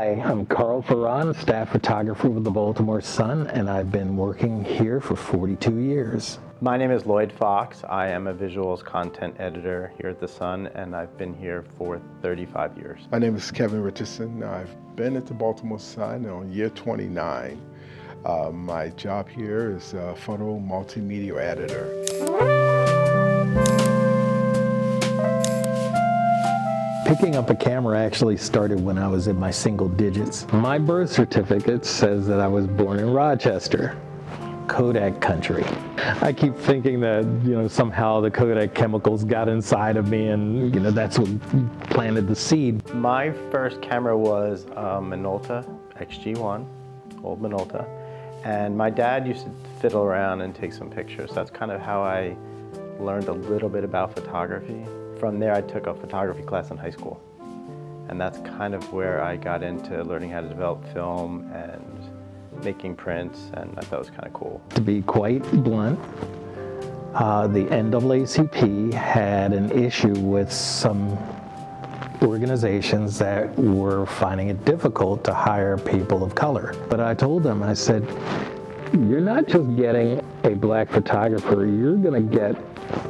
Hi, I'm Karl Ferron, staff photographer with the Baltimore Sun, and I've been working here for 42 years. My name is Lloyd Fox. I am a visuals content editor here at the Sun, and I've been here for 35 years. My name is Kevin Richardson. I've been at the Baltimore Sun on year 29. My job here is a photo multimedia editor. Picking up a camera actually started when I was in my single digits. My birth certificate says that I was born in Rochester, Kodak country. I keep thinking that, somehow the Kodak chemicals got inside of me and, that's what planted the seed. My first camera was a Minolta XG1, old Minolta. And my dad used to fiddle around and take some pictures. That's kind of how I learned a little bit about photography. From there, I took a photography class in high school. And that's kind of where I got into learning how to develop film and making prints, and I thought it was kind of cool. To be quite blunt, the NAACP had an issue with some organizations that were finding it difficult to hire people of color. But I told them, I said, you're not just getting a black photographer, you're gonna get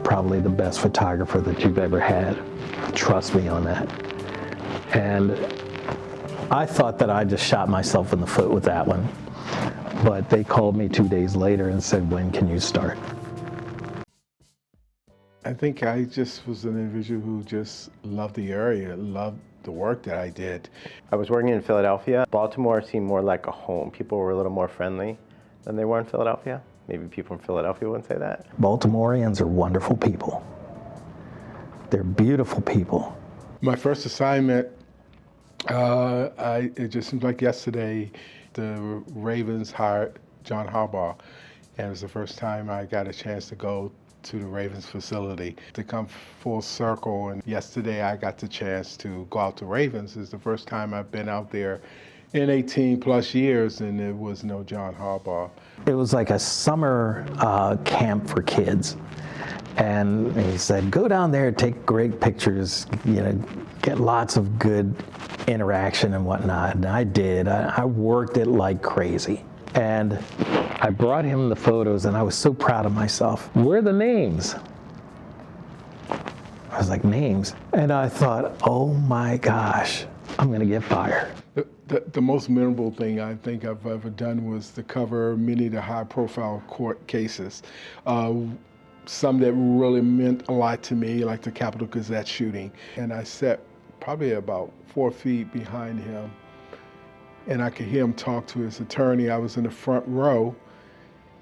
probably the best photographer that you've ever had. Trust me on that. And I thought that I just shot myself in the foot with that one. But they called me 2 days later and said, when can you start? I think I just was an individual who just loved the area, loved the work that I did. I was working in Philadelphia. Baltimore seemed more like a home. People were a little more friendly than they were in Philadelphia. Maybe people from Philadelphia wouldn't say that. Baltimoreans are wonderful people. They're beautiful people. My first assignment, it just seems like yesterday, the Ravens hired John Harbaugh, and it was the first time I got a chance to go to the Ravens facility. To come full circle, and yesterday I got the chance to go out to Ravens. It's the first time I've been out there in 18 plus years, and there was no John Harbaugh. It was like a summer camp for kids. And he said, go down there, take great pictures, get lots of good interaction and whatnot. And I did. I worked it like crazy. And I brought him the photos, and I was so proud of myself. Where are the names? I was like, names? And I thought, oh my gosh, I'm gonna get fired. The most memorable thing I think I've ever done was to cover many of the high-profile court cases. Some that really meant a lot to me, like the Capitol Gazette shooting. And I sat probably about 4 feet behind him, and I could hear him talk to his attorney. I was in the front row,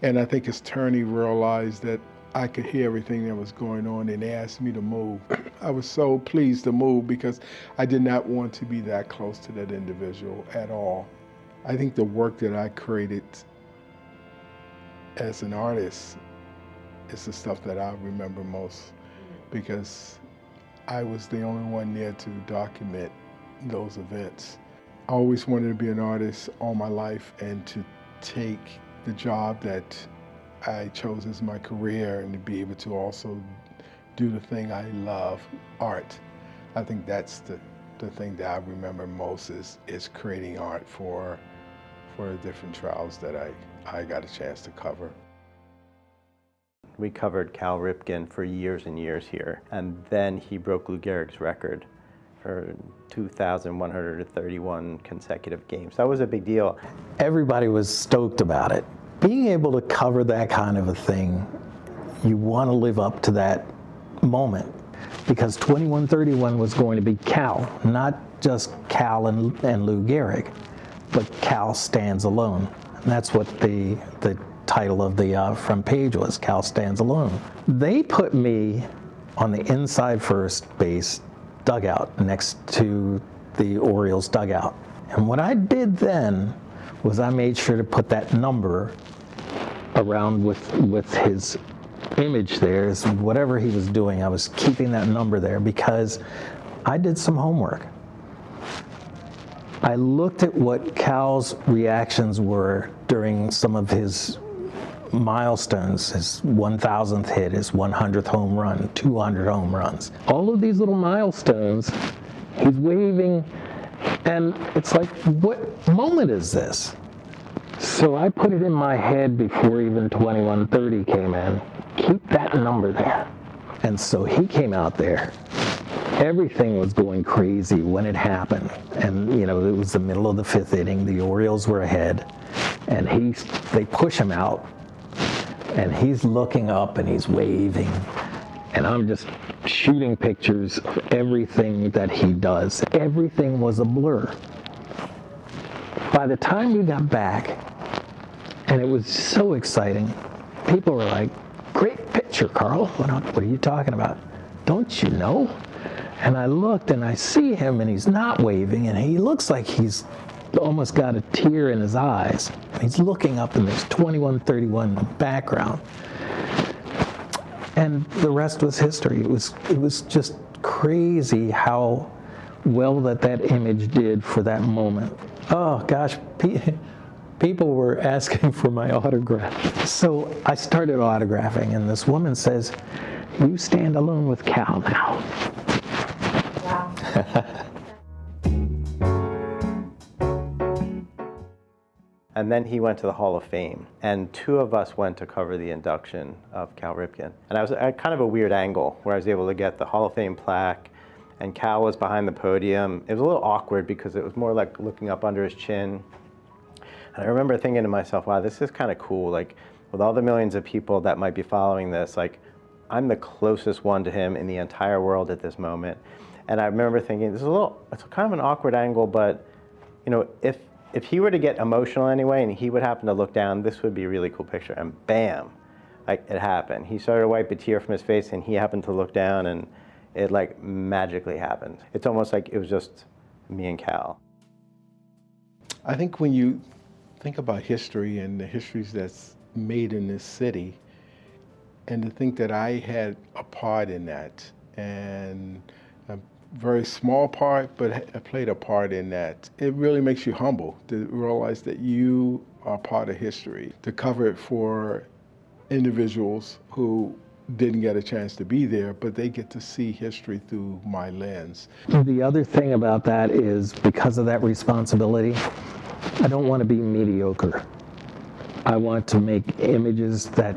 and I think his attorney realized that I could hear everything that was going on, and they asked me to move. I was so pleased to move because I did not want to be that close to that individual at all. I think the work that I created as an artist is the stuff that I remember most, because I was the only one there to document those events. I always wanted to be an artist all my life, and to take the job that I chose as my career and to be able to also do the thing I love, art. I think that's the thing that I remember most is creating art for the different trials that I got a chance to cover. We covered Cal Ripken for years and years here, and then he broke Lou Gehrig's record for 2,131 consecutive games. That was a big deal. Everybody was stoked about it. Being able to cover that kind of a thing, you want to live up to that moment, because 2131 was going to be Cal, not just Cal and Lou Gehrig, but Cal Stands Alone. And that's what the title of the front page was, Cal Stands Alone. They put me on the inside first base dugout next to the Orioles dugout. And what I did then was I made sure to put that number around with his image there. So whatever he was doing, I was keeping that number there because I did some homework. I looked at what Cal's reactions were during some of his milestones, his 1,000th hit, his 100th home run, 200 home runs. All of these little milestones, he's waving And it's like, what moment is this? So I put it in my head before even 2130 came in, keep that number there. And so he came out there. Everything was going crazy when it happened. And, you know, it was the middle of the 5th inning. The Orioles were ahead. And they push him out. And he's looking up and he's waving. And I'm just shooting pictures of everything that he does. Everything was a blur. By the time we got back, and it was so exciting, people were like, great picture, Karl. What are you talking about? Don't you know? And I looked and I see him and he's not waving and he looks like he's almost got a tear in his eyes. And he's looking up and there's 2131 in the background. And the rest was history. It was just crazy how well that image did for that moment. Oh gosh, people were asking for my autograph. So I started autographing and this woman says, you stand alone with Cal now. Wow. And then he went to the Hall of Fame, and 2 of us went to cover the induction of Cal Ripken. And I was at kind of a weird angle where I was able to get the Hall of Fame plaque, and Cal was behind the podium. It was a little awkward because it was more like looking up under his chin. And I remember thinking to myself, wow, this is kind of cool. Like, with all the millions of people that might be following this, like, I'm the closest one to him in the entire world at this moment. And I remember thinking, it's kind of an awkward angle, but, you know, if he were to get emotional anyway and he would happen to look down, this would be a really cool picture. And bam, like, it happened. He started to wipe a tear from his face and he happened to look down and it like magically happened. It's almost like it was just me and Cal. I think when you think about history and the histories that's made in this city, and to think that I had a part in that, and a very small part, but I played a part in that, it really makes you humble to realize that you are part of history. To cover it for individuals who didn't get a chance to be there, but they get to see history through my lens. The other thing about that is, because of that responsibility, I don't want to be mediocre. I want to make images that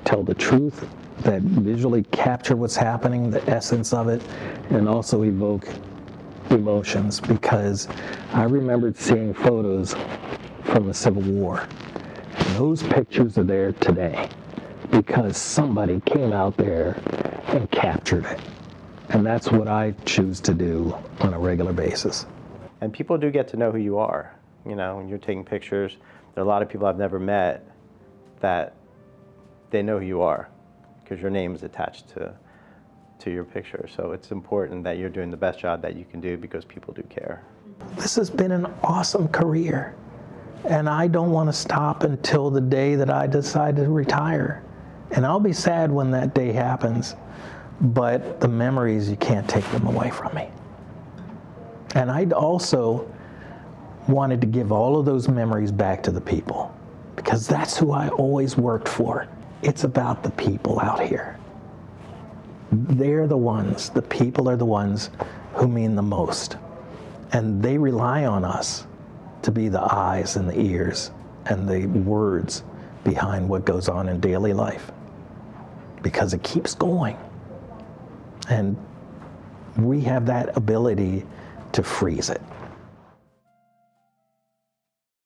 tell the truth, that visually capture what's happening, the essence of it, and also evoke emotions, because I remembered seeing photos from the Civil War. And those pictures are there today because somebody came out there and captured it. And that's what I choose to do on a regular basis. And people do get to know who you are. You know, when you're taking pictures, there are a lot of people I've never met that they know who you are because your name is attached to your picture. So it's important that you're doing the best job that you can do because people do care. This has been an awesome career, and I don't want to stop until the day that I decide to retire. And I'll be sad when that day happens, but the memories, you can't take them away from me. And I'd also wanted to give all of those memories back to the people, because that's who I always worked for. It's about the people out here. They're the ones, the people are the ones who mean the most. And they rely on us to be the eyes and the ears and the words behind what goes on in daily life, because it keeps going. And we have that ability to freeze it.